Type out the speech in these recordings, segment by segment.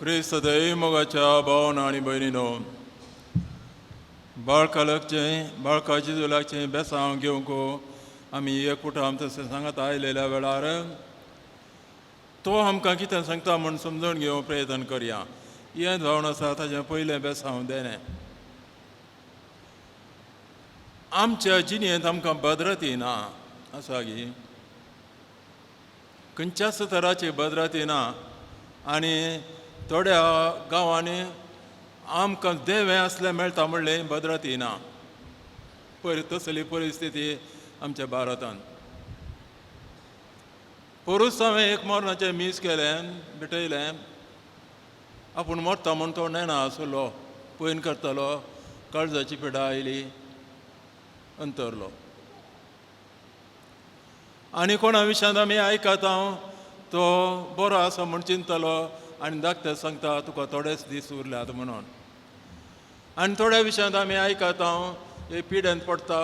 क्रिस्त दैमगाच्या भावना आनी भयणीनो, बाळकाची जुलाचे बेसांव घेवंक आमी एकवटां आमचो सांगात आयलेल्या वेळार तो आमकां कितें सांगता म्हूण समजून घेवंक प्रयत्न करया. हें जावन आसा ताचें पयलें बेसांव देणें. आमच्या जिणेंत आमकां भद्रती ना आसा गी, खंयच्याच तराची भद्रती ना. आनी थोड्या गांवांनी आमकां देवें असलें मेळटा म्हणलें भद्रती ना. पयर तसली परिस्थिती आमच्या भारतांत. पोरूस हांवें एक मरणाचें मीस केलें, भेटयलें. आपूण मरता म्हूण तो नेना आसलो, पयन करतालो, काळजाची पिडा आयली, अंतरलो. आनी कोणा विशयांत आमी आयकता तो बरो आसा म्हूण चिंतलो आनी धाकटे सांगता तुका थोडेच दीस उरल्यात म्हणून. आनी थोड्या विशयांत आमी आयकता हे पिड्यान पडटा,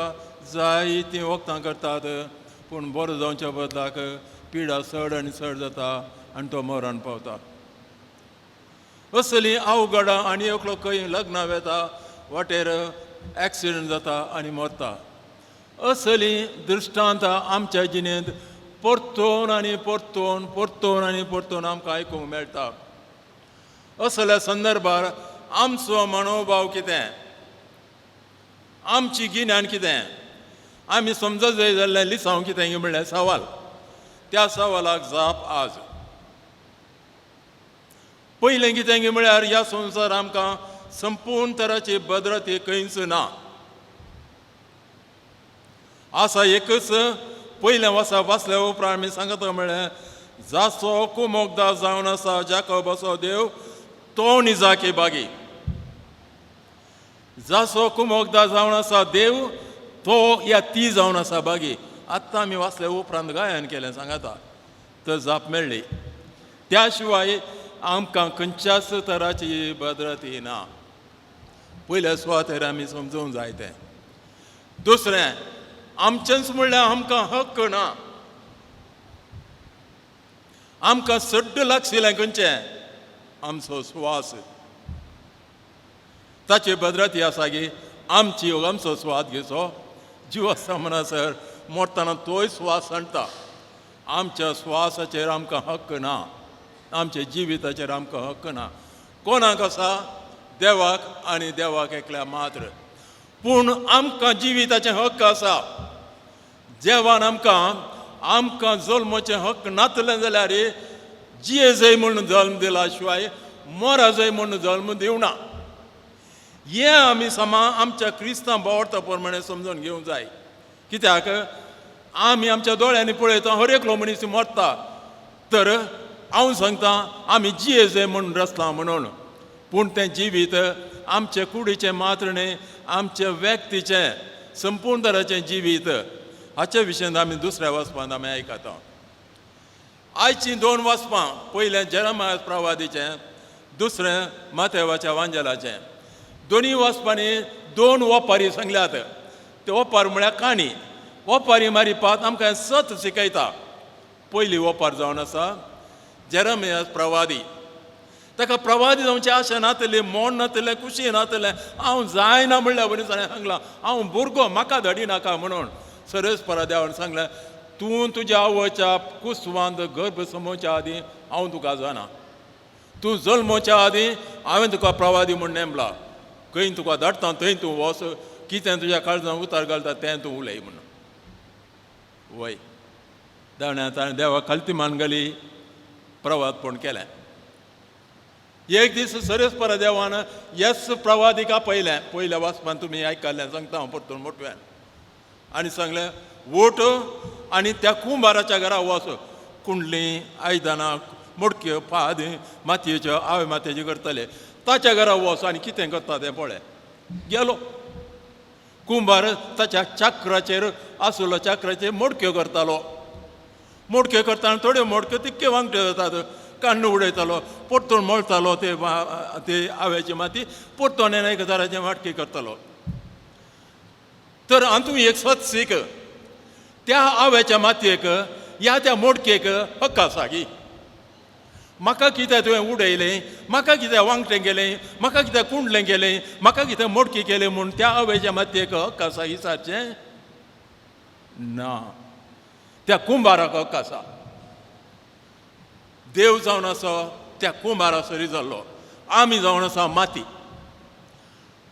जाय ती वखदां करतात, पूण बरो जावच्या बदलाक पिडा चड आनी चड जाता आनी तो मरण पावता. असली अवघडां आनी एकलो खंय लग्नां वेता, वाटेर एक्सिडंट जाता आनी मरता. असली दृश्टांत आमच्या जिणेंत परतून आनी परतून परतून आनी परतून आमकां आयकूंक मेळटा. असल्या संदर्भार आमचो मनोभाव कितें, आमची गिन्यान कितें, आमी समजत जाय जाल्यार लिसांव कितें म्हणल्यार सवाल. त्या सवालाक जाप आज. पयलें कितें म्हळ्यार ह्या संवसार आमकां संपूर्ण तराची भद्रती खंयच ना. आसा एकच, पयलें वर्सा वाचल्या उपरांत आमी सांगता म्हळ्यार जाचो कुमोगदार जावन आसा जाकोबाचो देव तो निजाकी बागी. जाचो कुमोगदार जावन आसा देव तो या ती जावन आसा बागी. आत्तां आमी वाचल्या उपरांत गायन केलें सांगाता, तर जाप मेळ्ळी. त्या शिवाय आमकां खंयच्याच तराची भद्रती ना. पयल्या सुवातेर आमी समजूंक जाय तें. दुसरें, आमचेंच म्हणल्यार आमकां हक्क ना. आमकां सड्ड लागशिल्लें खंयचें, आमचो स्वास. ताची भद्रती आसा गी आमची आमचो स्वास घेवचो. जीव आसता म्हणसर मरतना तोय स्वास सांडटा. आमच्या स्वासाचेर आमकां हक्क ना, आमच्या जिविताचेर आमकां हक्क ना. कोणाक आसा? देवाक आनी देवाक एकल्या मात्र. पूण आमकां जिविताचें हक्क आसा. देवान आमकां जल्माचें हक्क नातलें जाल्यार जिये जय म्हूण जल्म दिला शिवाय मरा जय म्हूण जल्म दिवना. हें आमी आमच्या क्रिस्तांव भावार्था प्रमाणे समजून घेवंक जाय. कित्याक आमी आमच्या दोळ्यांनी पळयता हर एकलो मनीस मरता, तर हांव सांगता आमी जिये जय म्हूण रचला म्हणून. पूण तें जिवीत आमचे कुडीचें मात्र न्ही, आमचे व्यक्तीचें संपूर्ण तराचें जिवीत. हाचे विशयांत आमी दुसऱ्या वचपांत आमी आयकता. आयचीं 2 वचपां, पयलें जेरेमाया प्रवादीचें, दुसरें माथेवाच्या वांजेलाचें. दोनी वचपांनी 2 ओपारी सांगल्यात. ते ओपार म्हळ्यार काणी. ओपारी मारिपाक आमकां सत शिकयता. पयली ओपार जावन आसा जेरेमाया प्रवादी. ताका प्रवादी जावचें आशा नातली, मोड नातलें, खुशी नातलें. हांव जायना म्हणल्यार बरी सांगलां, हांव भुरगो, म्हाका धडी नाका म्हणून. सरस्परा देवान सांगलें, तूं तुज्या आवयच्या कुस्वांत गर्भ समोवच्या आदीं हांव तुका जाणा. तूं जल्मोवच्या आदीं हांवें तुका प्रवादी म्हूण नेमला. खंय तुका धाडटा थंय तूं वच, कितें तुज्या काळजांत उतार घालता तें तूं उलय म्हणून. वय धावण्यात ताणें देवा खालती मान घाली प्रवादपण केलें. एक दीस सरस्परा देवान ह्याच प्रवादीक आपयलें. पयल्या वाचपान तुमी आयकल्लें सांगता हांव परतून मोटव्यान. आनी सांगलें, वोट आनी त्या कुंभाराच्या घरा वच. कुंडली, आयदनां, मडक्यो, पाद मातयेच्यो आवे मातयेच्यो करतले. ताच्या घरा वच आनी कितें करता तें पळय. गेलो. कुंभार ताच्या चाक्राचेर आसलो चाक्राचेर मडक्यो करतालो. मडक्यो करतना थोड्यो मडक्यो तितक्यो वांगड्यो जातात. काण्ण उडयतालो, परतून मळटालो ते आव्याची माती, परतून एक दाराचें वाटकी करतालो. तर हातूंत एक सत सीक, त्या आव्याच्या मातयेक ह्या त्या मोडकेक हक्क आसा गी. म्हाका कितें तुवें उडयलें, म्हाका कितें वांगटें गेलें, म्हाका कितें कुंडलें गेलें, म्हाका कितें मोडकी केलें म्हूण त्या आवयच्या मातयेक हक्क आसा विचारचें ना. त्या कुंभाराक हक्क आसा. देव जावन असो त्या कुंभारा सरी जाल्लो, आमी जावन आसा माती.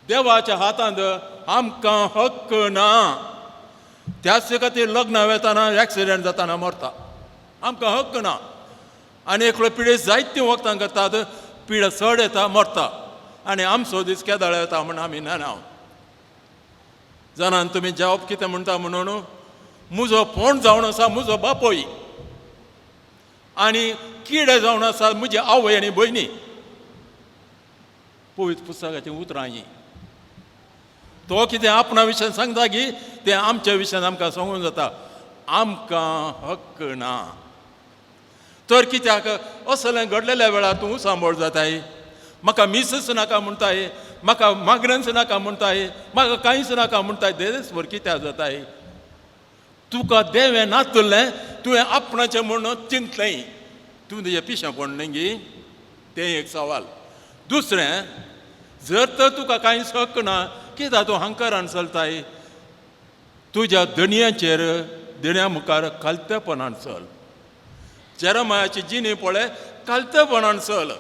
देवाच्या हातांत आमकां हक्क ना. त्याच खातीर लग्ना वेताना एक्सिडेंट जाताना मरता. आमकां हक्क ना. आनी एकलो पिडे जायत्यो वखदां करतात, पिडे चड येता मरता, आनी आमचो दीस केदाळ येता म्हूण आमी नेनाव. जाणान तुमी जवाब कितें म्हणटा म्हणून, म्हजो फोंड जावन आसा म्हजो बापोय, आनी किडे जावन आसा म्हजी आवय आनी भयणी. पवित्र पुस्तकाचीं उतरां ही. तो कितें आपणा विशयान सांगता की तें आमच्या विशयान आमकां सांगूंक जाता. आमकां हक्क ना. तर कित्याक असलें घडलेल्या वेळार तूं सांबाळ जाताय, म्हाका मिसच नाका म्हणटाय, म्हाका मायग्रन्स नाका म्हणटाय, म्हाका कांयच नाका म्हणटाय. देसभर कित्याक जाताय? तुका देवें नातलें तुवें आपणाचें म्हणून चिंतलें. तूं तुजें पिशें पडलें गी, तें एक सवाल. दुसरें, जर तर तुका कांयच हक्क ना, कित्याक तूं हंकारान चलताय? तुज्या दणयांचेर दण्या मुखार कालतेपणान चल. जेरमायाची जिणी पळय, कालतेपणान चल.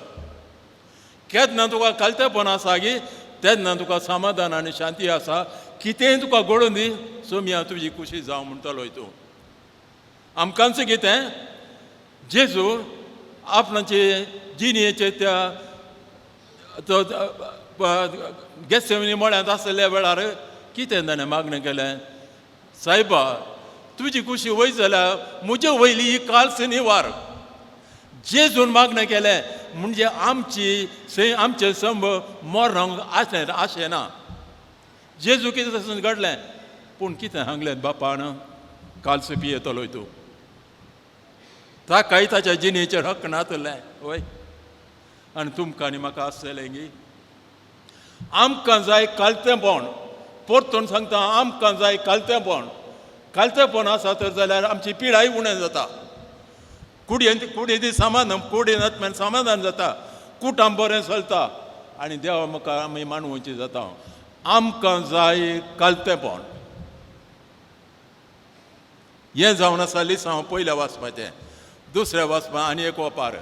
केन्ना तुका कालतेपण आसा गी, तेन्ना तुका समाधान आनी शांती आसा. कितेंय तुका घडोवन दी, सोम्या तुजी खुशी जावं म्हणटलो तूं. आमकांच कितें, जेजू आपणाचे जिणयेचे त्या गेत्सेमनी मळ्यांत आसलेल्या वेळार कितें ताणें मागणें केलें? सायबा, तुजी खुशी वय जाल्यार म्हजे वयली ही काल्स निवार. जेजून मागणें केलें म्हणजे आमचे संब मरंक आशेना. जेजू कितें तशें घडलें, पूण कितें सांगलें बापान? काल्स पियेतलो तूं. ताकाय ताच्या जिणेचेर हक्क नातलें वय. आनी तुमकां आनी म्हाका आसतलें गी. आमकां जाय कालतेपण. परतून सांगता, आमकां जाय कालतेपण. कालतेपण आसा तर जाल्यार आमची पिडाय उणें जाता. कुडींत समाधान जाता, कुटाम बरें चलता, आनी देवा मुखार आमी मानवची जाता. आमकां जाय कालतेपण. हें जावन आसा लिसांव पयल्या वाचपाचें. दुसऱ्या वाचपा आनी एक ओपार.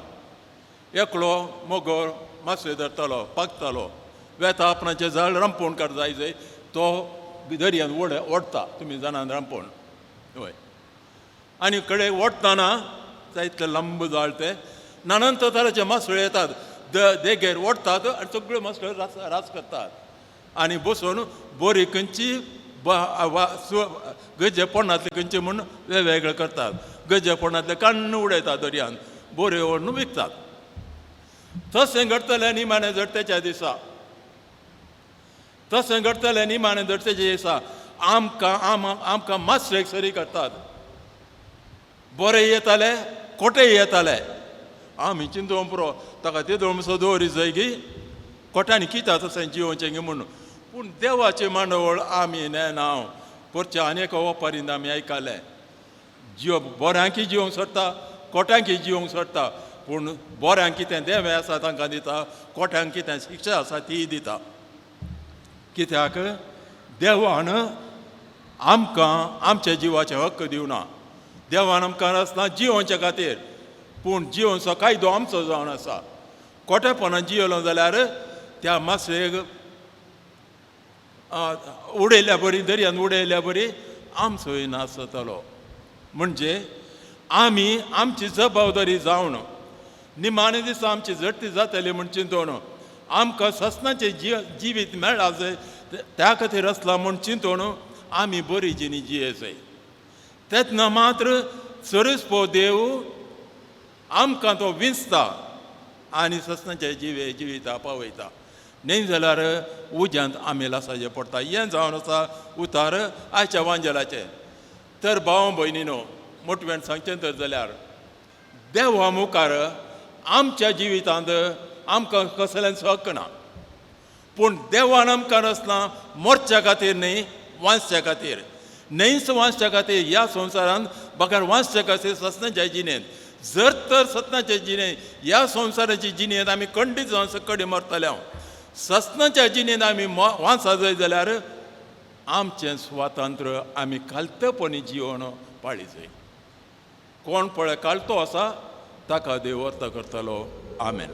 एकलो मोगोर मासे धरतलो, पागतलो, वेता आपणाचें झाड रांपोण कर जाय जंय, तो दर्यान ओडटा. तुमी जाणात रांपोण हय. आनी कडेन ओडटाना जायतले लंब जाळ ते नानान तरांचे मासळे येतात, देगेर ओडटात आनी सगळ्यो मासळ्यो रास करतात. आनी बसून बोरी खंयची गजे पोंडांतले खंयचे म्हूण वेगवेगळे करतात. गजे पोंडांतले काण्ण उडयतात दर्यान, बोऱ्यो व्हरून विकतात. तशें घडतलें निमाणें जडतेच्या दिसा. तशें घडतलें निमाणें जडतेच्या दिसा आमकां मात्शेक सरी करतात. बरें येताले, कोटेय येताले. आमी चिंतूंक पुरो ताका तितून मातसो दवरी जंय गी, कोट्यांनी कित्याक तशें जिवोवचें गे म्हणून. पूण देवाचें मांडवळ आमी नेनाव. परचे आनीक ओपारींत आमी आयकलें, बऱ्यांकी जिवंक सोडटा, कोट्यांकी जिवंक सोडटा. पूण बऱ्यांक कितें देवें आसा तांकां दिता, कोट्यांक कितें शिक्षा आसा ती दिता. कित्याक देवान आमकां आमच्या जिवाचे हक्क दिवना. देवान आमकां आसना जिवोवचे खातीर, पूण जिवोवचो कायदो आमचो जावन आसा. कोटेपणान जियेलो जाल्यार त्या मासळेक उडयल्या बरी, दर्यान उडयल्या बरी आमचोय नाश जातलो. म्हणजे आमी आमची जबाबदारी जावन निमाणे दिसा आमची झडटी जातली म्हूण चिंतून, आमकां ससनाचें जिवीत मेळ्ळा जाय त्या खातीर आसला म्हूण चिंतून आमी बरी जिणी जियेचय. तेन्ना मात्र सरस्पो देव आमकां तो विंचता आनी ससनाचे जिविता पावयता. न्ही जाल्यार उज्यांत आमी लासाचें पडटा. हें जावन आसा उतार आयच्या वांजेलाचें. तर भाव भयणीनो, मोटवेन सांगचें तर जाल्यार देवा मुखार आमच्या जिवितांत आमकां कसलेंच हक्क ना. पूण देवान आमकां आसना मरच्या खातीर न्ही, वांचच्या खातीर. न्हीच वांचच्या खातीर ह्या संवसारांत बगर वांचच्या खातीर ससनाच्या जिणेंत जर तर सत्नाचे जिणे ह्या संवसाराची जिणेंत आमी खंडीत जावन सकडी मरतले हांव सत्नाच्या जिणेंत आमी वांसा जाय जाल्यार आमचें स्वातंत्र्य आमी कालतेपणी जिवन पाळी जाय कोण पळय कालतो आसा ताका देव वर्त करतलो आमेन.